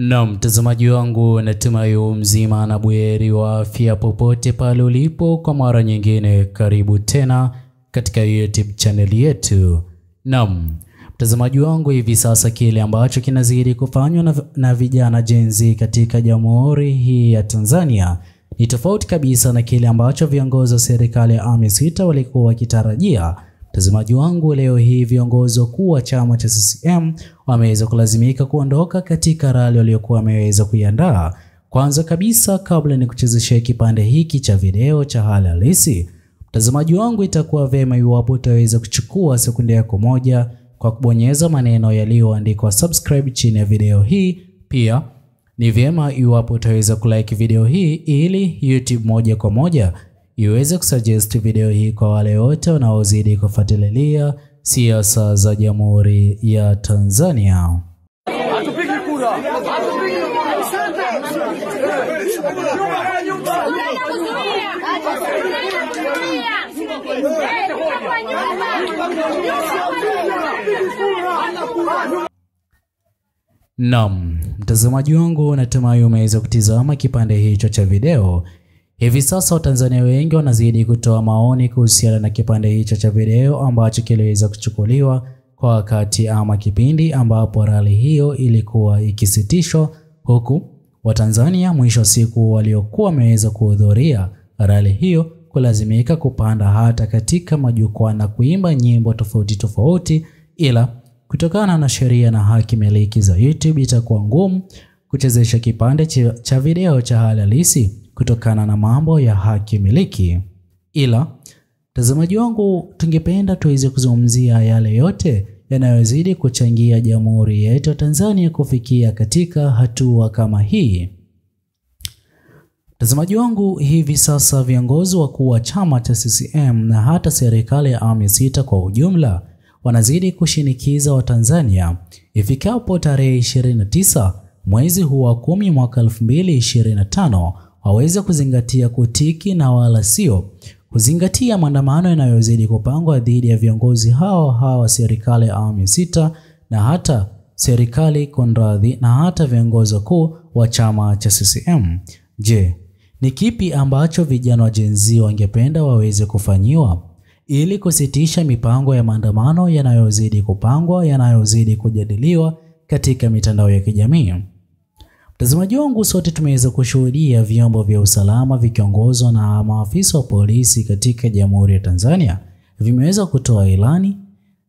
Na mtazamaji wangu, natumai mzima na buheri wa afya popote pale ulipo. Kwa mara nyingine karibu tena katika YouTube channel yetu. Naam, mtazamaji wangu, hivi sasa kile ambacho kinazidi kufanywa na vijana Gen Z katika Jamhuri hii ya Tanzania ni tofauti kabisa na kile ambacho viongozi wa serikali ya awamu ya sita walikuwa wakitarajia. Mtazamaji wangu, leo hii viongozi wakuu wa chama cha CCM wameweza kulazimika kuondoka katika rally waliokuwa wameweza kuiandaa. Kwanza kabisa, kabla ni kuchezesha kipande hiki cha video cha hali halisi, mtazamaji wangu, itakuwa vema iwapo utaweza kuchukua sekunde yako moja kwa kubonyeza maneno yaliyoandikwa subscribe chini ya video hii. Pia ni vyema iwapo utaweza kulike video hii ili YouTube moja kwa moja iweze kusuggest video hii kwa wale wote wanaozidi kufuatilia siasa za Jamhuri ya Tanzania. Hatupigi kura. Naam, mtazamaji wangu, natumai umeweza kutizama kipande hicho cha video. Hivi sasa Watanzania wengi wanazidi kutoa maoni kuhusiana na kipande hicho cha video ambacho kiliweza kuchukuliwa kwa wakati ama kipindi ambapo rally hiyo ilikuwa ikisitishwa, huku Watanzania mwisho siku waliokuwa wameweza kuhudhuria rally hiyo kulazimika kupanda hata katika majukwaa na kuimba nyimbo tofauti tofauti, ila kutokana na sheria na haki miliki za YouTube itakuwa ngumu kuchezesha kipande cha video cha hali halisi kutokana na mambo ya haki miliki. Ila mtazamaji wangu, tungependa tuweze kuzungumzia yale yote yanayozidi kuchangia Jamhuri yetu ya Tanzania kufikia katika hatua kama hii. Mtazamaji wangu, hivi sasa viongozi wakuu wa chama cha CCM na hata serikali ya awamu ya sita kwa ujumla wanazidi kushinikiza Watanzania ifikapo tarehe 29 mwezi huu wa 10 mwaka 2025 waweze kuzingatia kutiki na wala sio kuzingatia maandamano yanayozidi kupangwa dhidi ya viongozi hawa serikali ya awamu ya sita na hata serikali konradhi na hata viongozi wakuu wa chama cha CCM. Je, ni kipi ambacho vijana wa Gen Z wangependa waweze kufanyiwa ili kusitisha mipango ya maandamano yanayozidi kupangwa, yanayozidi kujadiliwa katika mitandao ya kijamii? Mtazamaji wangu, sote tumeweza kushuhudia vyombo vya usalama vikiongozwa na maafisa wa polisi katika Jamhuri ya Tanzania vimeweza kutoa ilani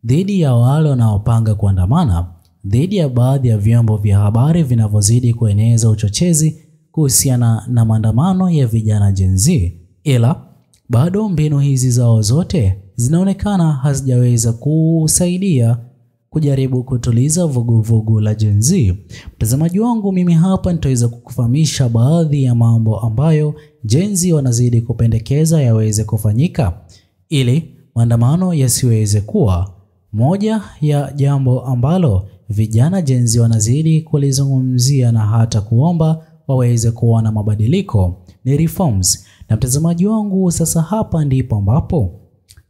dhidi ya wale wanaopanga kuandamana dhidi ya baadhi ya vyombo vya habari vinavyozidi kueneza uchochezi kuhusiana na maandamano ya vijana Gen Z. Ila bado mbinu hizi zao zote zinaonekana hazijaweza kusaidia kujaribu kutuliza vuguvugu la Gen Z. Mtazamaji wangu, mimi hapa nitaweza kukufahamisha baadhi ya mambo ambayo Gen Z wanazidi kupendekeza yaweze kufanyika ili maandamano yasiweze kuwa. Moja ya jambo ambalo vijana Gen Z wanazidi kulizungumzia na hata kuomba waweze kuona mabadiliko ni reforms. Na mtazamaji wangu, sasa hapa ndipo ambapo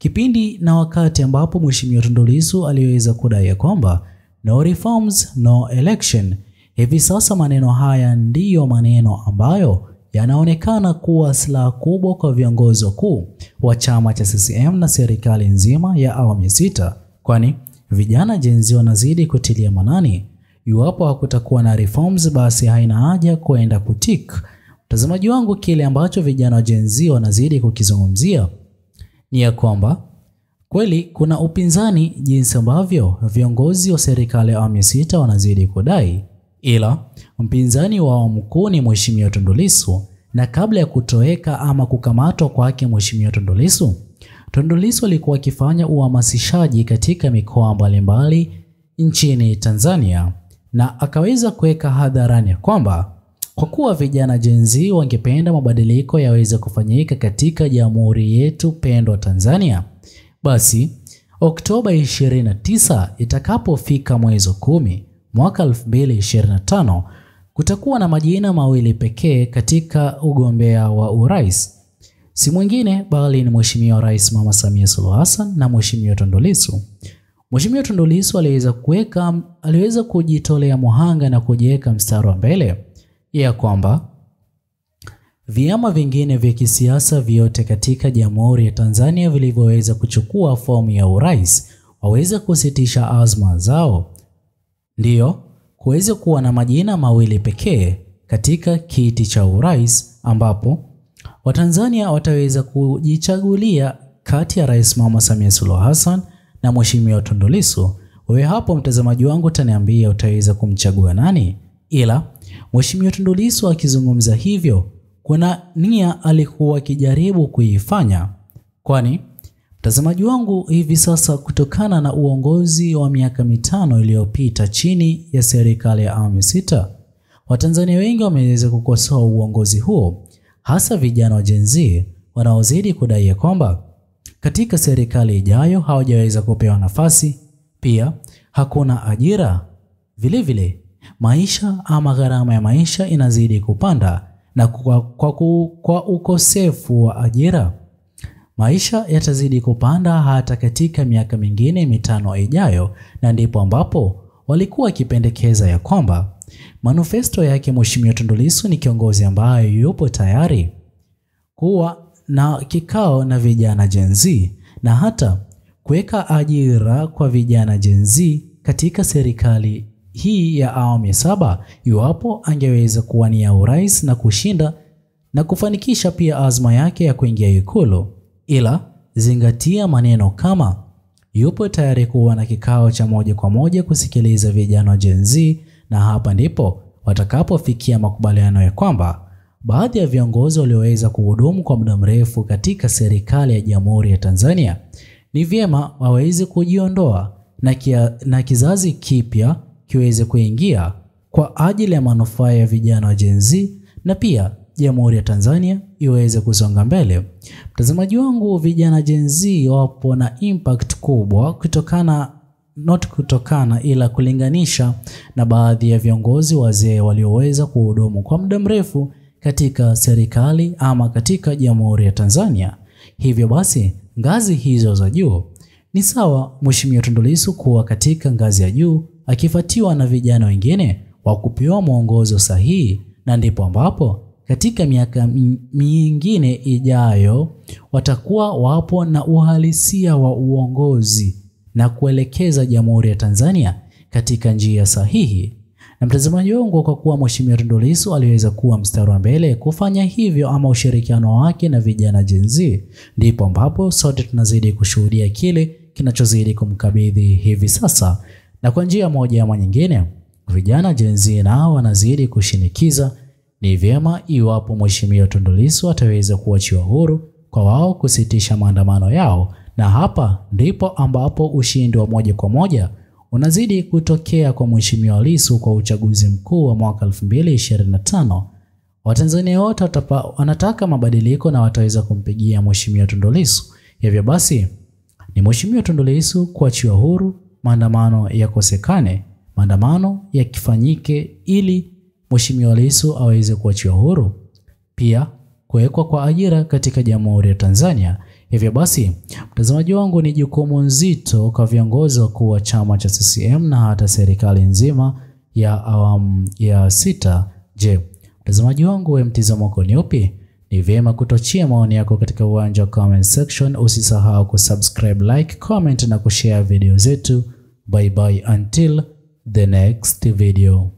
kipindi na wakati ambapo Mheshimiwa Tundu Lissu aliweza kudai kwamba no reforms no election. Hivi sasa maneno haya ndiyo maneno ambayo yanaonekana kuwa silaha kubwa kwa viongozi wakuu wa chama cha CCM na serikali nzima ya awamu ya sita, kwani vijana Gen Z wanazidi kutilia manani iwapo hakutakuwa na reforms basi haina haja kwenda kutik. Mtazamaji wangu, kile ambacho vijana wa Gen Z wanazidi kukizungumzia ni ya kwamba kweli kuna upinzani jinsi ambavyo viongozi wa serikali ya awamu ya sita wanazidi kudai, ila mpinzani wao mkuu ni Mheshimiwa Tundu Lissu. Na kabla ya kutoweka ama kukamatwa kwake Mheshimiwa Tundu Lissu alikuwa akifanya uhamasishaji katika mikoa mbalimbali nchini Tanzania, na akaweza kuweka hadharani kwamba kwa kuwa vijana Gen Z wangependa mabadiliko yaweze kufanyika katika Jamhuri yetu pendwa Tanzania, basi Oktoba 29 itakapofika mwezi 10 mwaka 2025 kutakuwa na majina mawili pekee katika ugombea wa urais. Si mwingine bali ni Mheshimiwa Rais Mama Samia Suluhu Hassan na Mheshimiwa Tundu Lissu. Mheshimiwa Tundu Lissu aliweza kujitolea muhanga na kujiweka mstari wa mbele ya kwamba vyama vingine vya kisiasa vyote katika Jamhuri ya Tanzania vilivyoweza kuchukua fomu ya urais waweze kusitisha azma zao, ndio kuweze kuwa na majina mawili pekee katika kiti cha urais, ambapo Watanzania wataweza kujichagulia kati ya Rais Mama Samia Suluhu Hassan na Mheshimiwa Tundu Lissu. Wewe hapo mtazamaji wangu utaniambia utaweza kumchagua nani? Ila Mheshimiwa Tundu Lissu akizungumza hivyo, kuna nia alikuwa akijaribu kuifanya, kwani mtazamaji wangu hivi sasa, kutokana na uongozi wa miaka 5 iliyopita chini ya serikali ya awamu 6, Watanzania wengi wameweza kukosoa uongozi huo, hasa vijana wa Gen Z wanaozidi kudai kwamba katika serikali ijayo hawajaweza kupewa nafasi, pia hakuna ajira, vile maisha ama gharama ya maisha inazidi kupanda, na kwa ukosefu wa ajira maisha yatazidi kupanda hata katika miaka mingine 5 ijayo. Na ndipo ambapo walikuwa wakipendekeza ya kwamba manifesto yake Mheshimiwa Tundu Lissu ni kiongozi ambaye yupo tayari kuwa na kikao na vijana Gen Z na hata kuweka ajira kwa vijana Gen Z katika serikali hii ya awamu ya 7 iwapo angeweza kuwania urais na kushinda na kufanikisha pia azma yake ya kuingia Ikulu. Ila zingatia maneno kama yupo tayari kuwa na kikao cha moja kwa moja kusikiliza vijana wa Gen Z, na hapa ndipo watakapofikia makubaliano ya kwamba baadhi ya viongozi walioweza kuhudumu kwa muda mrefu katika serikali ya Jamhuri ya Tanzania ni vyema waweze kujiondoa na kizazi kipya kiweze kuingia kwa ajili ya manufaa ya vijana wa Gen Z na pia Jamhuri ya Tanzania iweze kusonga mbele. Mtazamaji wangu, vijana Gen Z wapo na impact kubwa ila kulinganisha na baadhi ya viongozi wazee walioweza kuhudumu kwa muda mrefu katika serikali ama katika Jamhuri ya Tanzania. Hivyo basi ngazi hizo za juu ni sawa Mheshimiwa Tundu Lissu kuwa katika ngazi ya juu akifuatiwa na vijana wengine wa kupewa mwongozo sahihi, na ndipo ambapo katika miaka mingine ijayo watakuwa wapo na uhalisia wa uongozi na kuelekeza Jamhuri ya Tanzania katika njia sahihi. Na mtazamaji wangu, kwa kuwa Mheshimiwa Tundu Lissu aliweza kuwa mstari wa mbele kufanya hivyo ama ushirikiano wake na vijana Gen Z, ndipo ambapo sote tunazidi kushuhudia kile kinachozidi kumkabidhi hivi sasa. Na kwa njia moja ama nyingine vijana Gen Z nao wanazidi kushinikiza ni vyema iwapo Mheshimiwa Tundu Lissu ataweza kuachiwa huru kwa wao kusitisha maandamano yao, na hapa ndipo ambapo ushindi wa moja kwa moja unazidi kutokea kwa Mheshimiwa Lissu kwa uchaguzi mkuu wa mwaka 2025. Watanzania wote wanataka mabadiliko na wataweza kumpigia Mheshimiwa Tundu Lissu. Hivyo basi ni Mheshimiwa Tundu Lissu kuachiwa huru, maandamano yakosekane, maandamano yakifanyike ili Mheshimiwa Lissu aweze kuachiwa huru, pia kuwekwa kwa ajira katika Jamhuri ya Tanzania. Hivyo basi mtazamaji wangu, ni jukumu nzito kwa viongozi wakuu wa chama cha CCM na hata serikali nzima ya awamu ya 6. Je, mtazamaji wangu, wewe mtazamo wako ni upi? Ni vyema kutochia maoni yako katika uwanja wa comment section. Usisahau kusubscribe, like, comment na kushare video zetu. Bye bye until the next video.